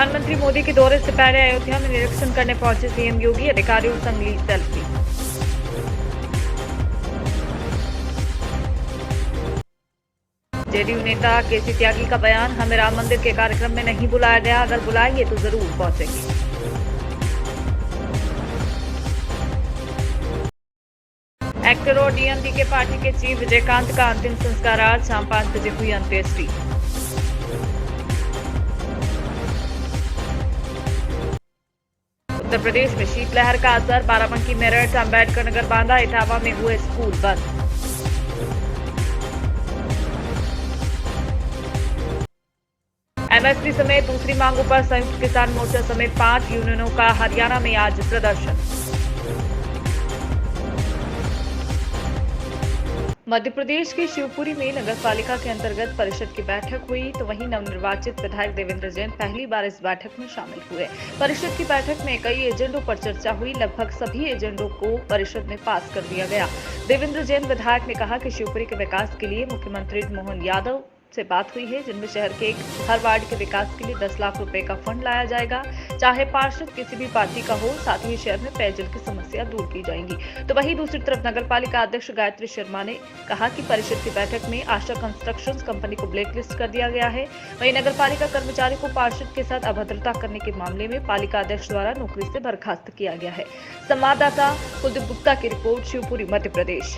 प्रधानमंत्री मोदी के दौरे से पहले अयोध्या में निरीक्षण करने पहुंचे सीएम योगी, अधिकारियों संग ली सेल्फी। जेडीयू नेता केसी त्यागी का बयान, हमें राम मंदिर के कार्यक्रम में नहीं बुलाया गया, अगर बुलाएंगे तो जरूर पहुंचेंगे। एक्टर और डीएमडीके पार्टी के चीफ विजयकांत का अंतिम संस्कार आज शाम 5 बजे हुई अंत्येष्टि। उत्तर प्रदेश में शीतलहर का असर, बाराबंकी, मेरठ, अंबेडकर नगर, बांदा, इटावा में हुए स्कूल बंद। एमएसपी समेत दूसरी मांगों पर संयुक्त किसान मोर्चा समेत 5 यूनियनों का हरियाणा में आज प्रदर्शन। मध्य प्रदेश के शिवपुरी में नगर पालिका के अंतर्गत परिषद की बैठक हुई, तो वहीं नवनिर्वाचित विधायक देवेंद्र जैन पहली बार इस बैठक में शामिल हुए। परिषद की बैठक में कई एजेंडों पर चर्चा हुई, लगभग सभी एजेंडों को परिषद ने पास कर दिया गया। देवेंद्र जैन विधायक ने कहा कि शिवपुरी के विकास के लिए मुख्यमंत्री मोहन यादव से बात हुई है, जिनमें शहर के हर वार्ड के विकास के लिए 10 लाख रुपए का फंड लाया जाएगा, चाहे पार्षद किसी भी पार्टी का हो। साथ ही शहर में पेयजल की समस्या दूर की जाएगी। तो वहीं दूसरी तरफ नगर पालिका अध्यक्ष गायत्री शर्मा ने कहा कि परिषद की बैठक में आशा कंस्ट्रक्शंस कंपनी को ब्लैकलिस्ट कर दिया गया है। वहीं नगर पालिका कर्मचारी को पार्षद के साथ अभद्रता करने के मामले में पालिका अध्यक्ष द्वारा नौकरी से बर्खास्त किया गया है। संवाददाता कुलदीप गुप्ता की रिपोर्ट, शिवपुरी, मध्य प्रदेश।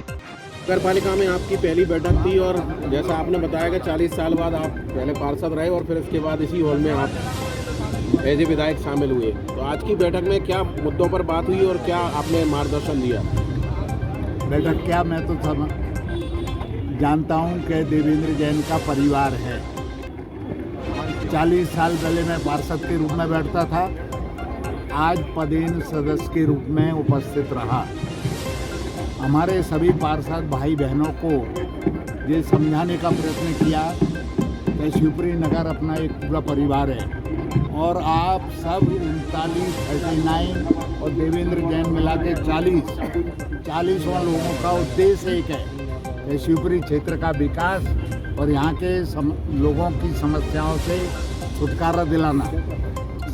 नगर पालिका में आपकी पहली बैठक थी और जैसा आपने बताया कि 40 साल बाद आप पहले पार्षद रहे और फिर इसके बाद इसी हॉल में आप एज ए विधायक शामिल हुए। तो आज की बैठक में क्या मुद्दों पर बात हुई और क्या आपने मार्गदर्शन दिया? बैठक क्या, मैं तो जानता हूं कि देवेंद्र जैन का परिवार है। 40 साल पहले मैं पार्षद के रूप में बैठता था, आज पदेन सदस्य के रूप में उपस्थित रहा। हमारे सभी पार्षद भाई बहनों को ये समझाने का प्रयत्न किया कि शिवपुरी नगर अपना एक पूरा परिवार है और आप सब 39 और देवेंद्र जैन मिला के 40 लोगों का उद्देश्य एक है कि शिवपुरी क्षेत्र का विकास और यहाँ के लोगों की समस्याओं से छुटकारा दिलाना,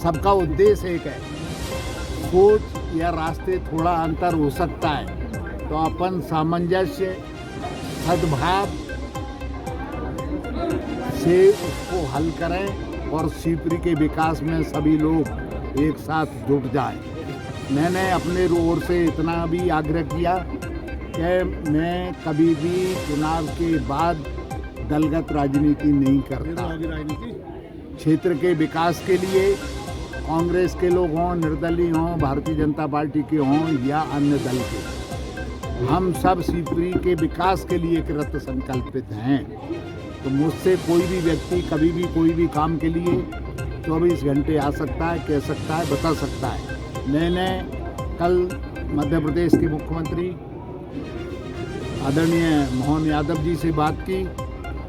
सबका उद्देश्य एक है। सोच या रास्ते थोड़ा अंतर हो सकता है, तो अपन सामंजस्य, सद्भाव से उसको हल करें और शिवपुरी के विकास में सभी लोग एक साथ जुट जाएं। मैंने अपने ओर से इतना भी आग्रह किया कि मैं कभी भी चुनाव के बाद दलगत राजनीति नहीं करता। क्षेत्र के विकास के लिए कांग्रेस के लोग हों, निर्दलीय हों, भारतीय जनता पार्टी के हों या अन्य दल के, हम सब शिवपुरी के विकास के लिए कृत संकल्पित हैं। तो मुझसे कोई भी व्यक्ति कभी भी कोई भी काम के लिए 24 घंटे आ सकता है, कह सकता है, बता सकता है। मैंने कल मध्य प्रदेश के मुख्यमंत्री आदरणीय मोहन यादव जी से बात की।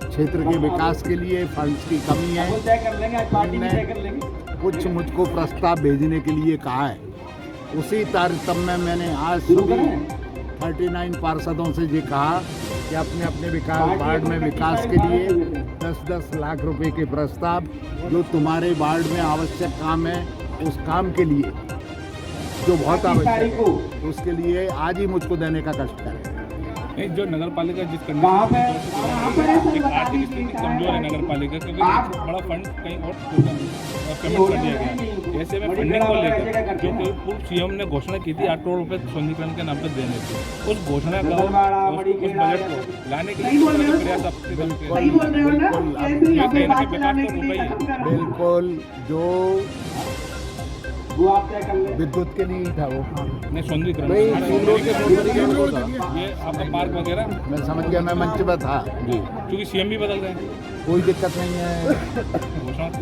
क्षेत्र के विकास के लिए फंड्स की कमी है, उन्होंने कुछ मुझको प्रस्ताव भेजने के लिए कहा है। उसी तारतम्य में मैंने आज सभी 39 पार्षदों से ये कहा कि अपने अपने विकास वार्ड में विकास के लिए 10-10 लाख रुपए के प्रस्ताव, जो तुम्हारे वार्ड में आवश्यक काम है, उस काम के लिए जो बहुत आवश्यक है, उसके लिए आज ही मुझको देने का कष्ट करें। नहीं, जो नगर पालिका जिस कंडीशन एक आर्थिक स्थिति कमजोर है नगर पालिका, क्योंकि बड़ा फंड कहीं और पेमेंट कर दिया गया। ऐसे में फंडिंग को लेकर जो पूर्व सीएम ने घोषणा की थी 8 करोड़ रुपए सौंदर्यीकरण के नाम पर देने की, उस घोषणा का उस बजट को लाने के लिए प्रयास आपके दल के बिल्कुल जो विद्युत के लिए था वो नहीं सौंदर्यीकरण ये आपका पार्क वगैरह, मैं समझ गया, मैं मंच में था जी, क्योंकि सीएम भी बदल गए, कोई दिक्कत नहीं है।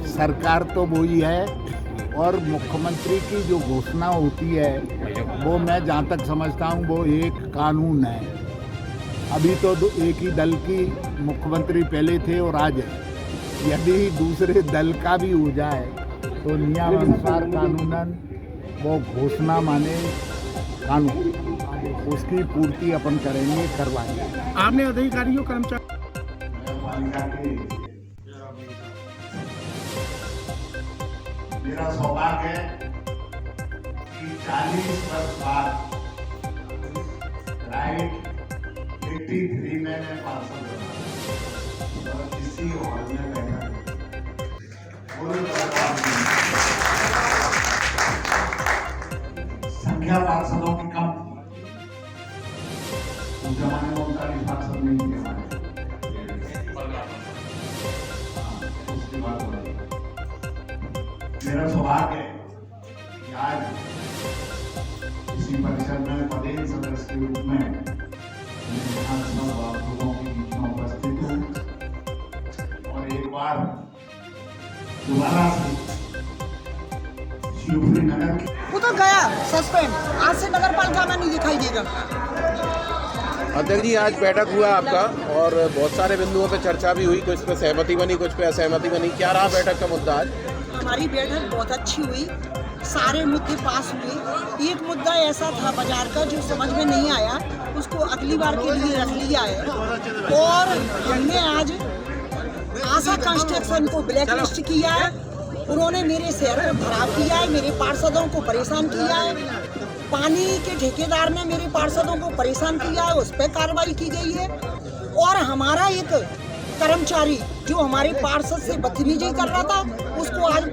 सरकार तो वही है और मुख्यमंत्री की जो घोषणा होती है वो मैं जहाँ तक समझता हूँ वो एक कानून है। अभी तो एक ही दल की मुख्यमंत्री पहले थे और आज है। यदि दूसरे दल का भी हो जाए तो नियमानुसार कानूनन वो घोषणा माने कानून, उसकी पूर्ति अपन करेंगे, करवाएंगे। आपने अधिकारियों कर्मचारी मेरा सौभाग्य है कि 40 वर्ष बाद राइट 83 में मैं पार्षद बना और इसी हॉल में बैठा संख्या पार्षदों की कम थी। उस जमाने में 39 पार्षद नहीं थे हमारे। उसके बाद मेरा सौभाग्य है कि आज इसी परिषद में पदेन सदस्य के रूप में मैं यहाँ सब आप लोगों के बीच में उपस्थित हूँ और एक बार दोबारा से शिवपुरी नगर की वो तो गया सस्पेंड, आज से नगर पालिका में नहीं दिखाई देगा। अध्यक्ष जी, आज बैठक हुआ आपका और बहुत सारे बिंदुओं पे चर्चा भी हुई, कुछ पे सहमति बनी, कुछ पे असहमति बनी। क्या रहा बैठक का मुद्दा आज? हमारी बैठक बहुत अच्छी हुई, सारे मुद्दे पास हुए। एक मुद्दा ऐसा था बाजार का जो समझ में नहीं आया, उसको अगली बार के लिए रख लिया है और हमने आज आशा कंस्ट्रक्शन को ब्लैक लिस्ट किया है। उन्होंने मेरे शहर में भराव किया है, मेरे पार्षदों को परेशान किया है। पानी के ठेकेदार ने मेरे पार्षदों को परेशान किया है, उस पर कार्रवाई की गई है। और हमारा एक कर्मचारी जो हमारे पार्षद से बदतमीजी कर रहा था, उसको आज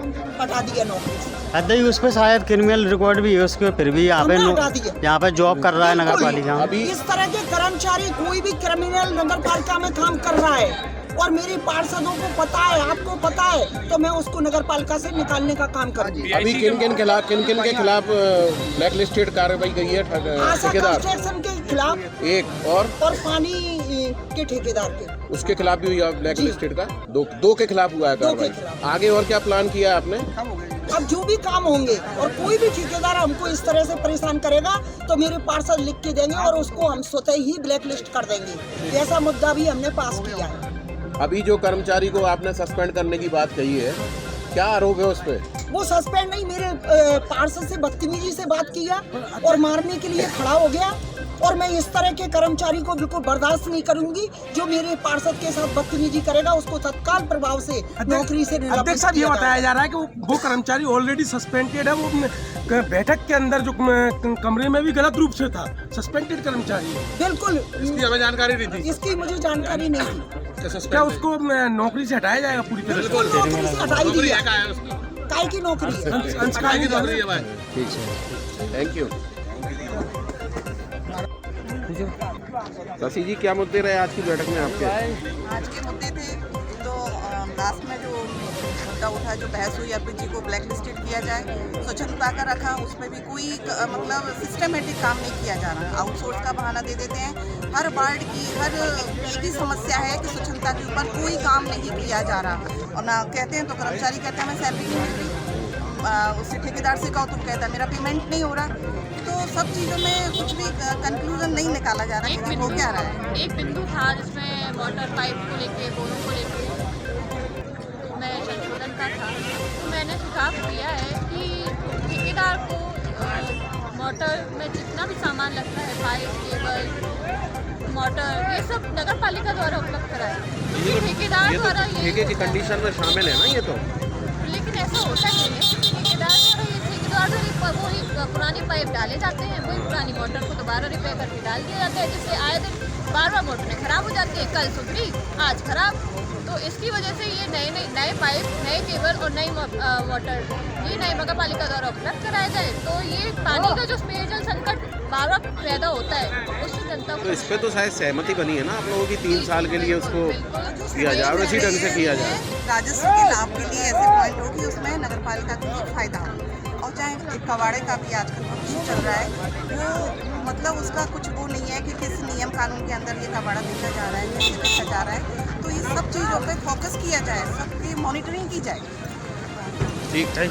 हटा दिया नौकरी से। अध्यक्ष उस पर शायद क्रिमिनल रिकॉर्ड भी है उसके, फिर भी यहाँ पे जॉब कर रहा है नगर पालिका में। अभी इस तरह के कर्मचारी कोई भी क्रिमिनल नगर पालिका में काम कर रहा है और मेरे पार्षदों को पता है, आपको पता है, तो मैं उसको नगर पालिका से निकालने का काम करूंगी। अभी किन किन के खिलाफ ब्लैक लिस्टेड कार्रवाई गई है? आशा ठेकेदार कंस्ट्रक्शन के खिलाफ एक और पानी के ठेकेदार के, उसके खिलाफ भी हुई ब्लैक लिस्टेड का, दो के खिलाफ हुआ है दो के कार्रवाई। खिलाफ। आगे और क्या प्लान किया है आपने? अब जो भी काम होंगे और कोई भी ठेकेदार हमको इस तरह से परेशान करेगा तो मेरे पार्षद लिख के देंगे और उसको हम स्वतः ही ब्लैक लिस्ट कर देंगे। ऐसा मुद्दा भी हमने पास किया है। अभी जो कर्मचारी को आपने सस्पेंड करने की बात कही है, क्या आरोप है उस पे? वो सस्पेंड नहीं, मेरे पार्षद से बदतमीजी से बात किया और मारने के लिए खड़ा हो गया। और मैं इस तरह के कर्मचारी को बिल्कुल बर्दाश्त नहीं करूंगी। जो मेरे पार्षद के साथ बदतमीजी करेगा उसको तत्काल प्रभाव से नौकरी से निलंबित अध्यक्ष साहब, ये किया बताया जा रहा है कि वो कर्मचारी ऑलरेडी सस्पेंडेड है। वो बैठक के अंदर जो कमरे में भी गलत रूप से था, सस्पेंडेड कर्मचारी। बिल्कुल, इसकी हमें जानकारी नहीं थी। इसकी मुझे जानकारी नहीं थी। क्या उसको नौकरी से हटाया जाएगा पूरी तरह से? नौकरी से हटाई दिया। काय की नौकरी है? संस्कार की नौकरी है। ठीक है, थैंक यू। शशि जी, क्या मुद्दे रहे आज की बैठक में आपके? आज के मुद्दे थे तो लास्ट में जो मुद्दा उठा, जो बहस हुई, एलपीजी को ब्लैक लिस्टेड किया जाए, स्वच्छता का रखा, उसमें भी कोई मतलब सिस्टमेटिक काम नहीं किया जा रहा। आउटसोर्स का बहाना दे देते हैं। हर वार्ड की हर एक ही समस्या है कि स्वच्छता के ऊपर कोई काम नहीं किया जा रहा। और ना कहते हैं तो कर्मचारी कहते हैं मैं सैलरी नहीं मिल रही, उससे ठेकेदार से कहो तो कहता है मेरा पेमेंट नहीं हो रहा। तो सब चीज़ों में कुछ भी कंक्लूजन नहीं निकाला जा रहा है। हो क्या रहा है? एक बिंदु था जिसमें वाटर पाइप को लेके, बोरों को लेके मैं संशोधन का था, तो मैंने सुझाव दिया है कि ठेकेदार को मोटर में जितना भी सामान लगता है, पाइप, केबल, मोटर, ये सब नगर पालिका द्वारा उपलब्ध कराए। ठेकेदार द्वारा ये ठेके की कंडीशन में शामिल है ना ये तो। लेकिन ऐसा होता नहीं है। ठेकेदार वही पुरानी पाइप डाले जाते हैं, वही पुरानी मोटर को दोबारा रिपेयर करके डाल दिया जाता है, जिससे आए दिन बार मोटरें खराब हो जाती है। कल सुधरी, आज खराब। तो इसकी वजह से ये नए पाइप, नए केबल और नई मोटर ये नई नगर पालिका द्वारा उपलब्ध कराया जाए, तो ये पानी का जो पेयजल संकट बार पैदा होता है उससे जनता को। तो इस पे तो शायद सहमति बनी है ना आप लोगों की, 3 साल के लिए उसको किया जाए और इसी ढंग से किया जाए। राजस्व के लाभ के लिए ऐसे पॉइंट हो कि उसमें नगर पालिका को एक फायदा हो। और चाहे एक कबाड़े का भी आजकल कुछ चल रहा है, वो मतलब उसका कुछ वो नहीं है कि किस नियम कानून के अंदर ये कबाड़ा बेचा जा रहा है, कैसे बेचा जा रहा है। तो ये सब चीज़ों पे फोकस किया जाए, सबकी मॉनिटरिंग की जाए। ठीक है।